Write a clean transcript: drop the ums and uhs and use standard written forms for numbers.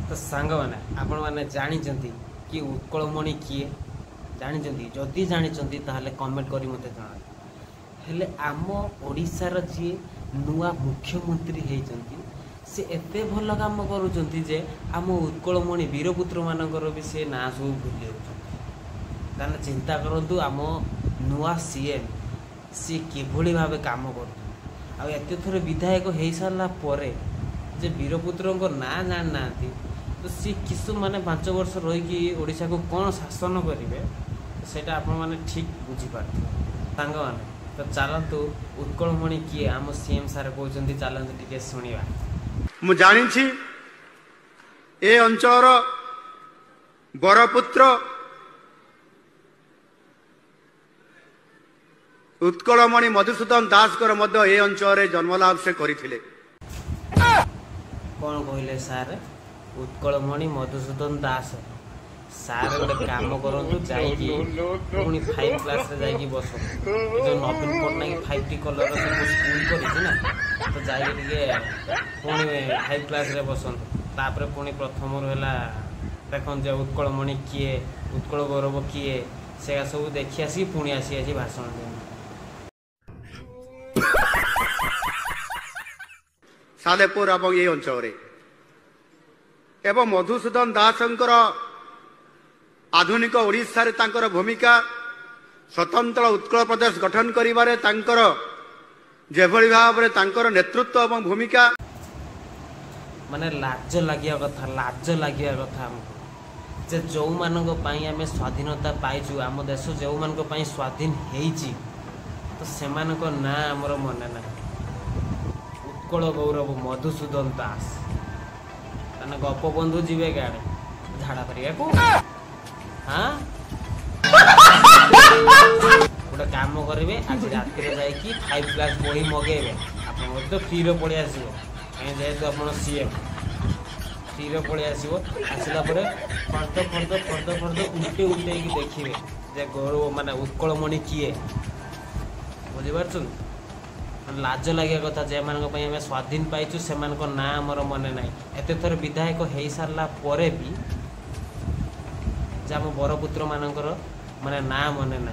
तो सांग मैंने आपण मैंने जानी कि उत्कलमणि किए जानी जदि जानी ताहले कमेंट करी मते जणा हेले आम ओडिशार जी नुआ मुख्यमंत्री होती से एते भल काम करुँच जे आम उत्कलमणि वीरपुत्र मानकर भी से ना सब भूली जाऊँ चिंता करूँ आम नुआ सीएम सी किभली भाव काम कर एत थर विधायक हो सारा पर जे वीरपुत्र ना जान ना तो सी किसु माने 5 वर्ष रही ओडिशा को कौन शासन करेंगे सेटा आपण माने ठीक बुझीपारे सांग मैंने तो चलतु उत्कलमणि किए आम सीएम सार कहते चलतु टिके शुणा मु जानी ए अंचल बरपुत्र उत्कलमणि मधुसूदन दास ए अंचल जन्मलाभ से करथिले कौन कहले सार उत्कलमणि मधुसूदन दास सार गोटे काम करूँ जाकि 5 क्लास रे जाकि बस जो नवीन पट्टनायक 5T कलर स्कूल कर तो जाइए पुणी 5 क्लास रे बसंत तापर पुणी प्रथम है देख उत्कलमणि किए उत्कल गौरव किए से सब देखी आसी पुणी आसी भाषण दे सालेपुर और ये अंचल एवं मधुसूदन दासंकर आधुनिक ओडिशा रे तांकर भूमिका स्वतंत्र उत्कल प्रदेश गठन करिबारे तांकर जेभली भाव रे तांकर नेतृत्व एवं भूमिका माने लाज लागिया कथा हमको जे जो मानक पई आमे स्वाधीनता पाइछु आम देश जो मानक पई स्वाधीन हेइची तो सेमानक ना हमर मने ना उत्कल गौरव मधुसूदन दास ताने गोपबंधु जीवे गाड़े झाड़ा करिया को हाँ गोटे काम करेंगे आज रात जाकि 5 क्लास बही मगेबे आप तो फ्री पड़े आसो जेहेतु आप सीएम फ्री पड़े आसला फर्द फर्द फर्द फर्द उल्टे उल्टे देखिए जे गौरव माने उत्कलमणि किए बुझीपार लाज लगे कथा जे मानक स्वाधीन पाइचु से ना आमर मने ना एत थर विधायक हो सारा पर भी आम बरपुत्र मानकर माने ना मने ना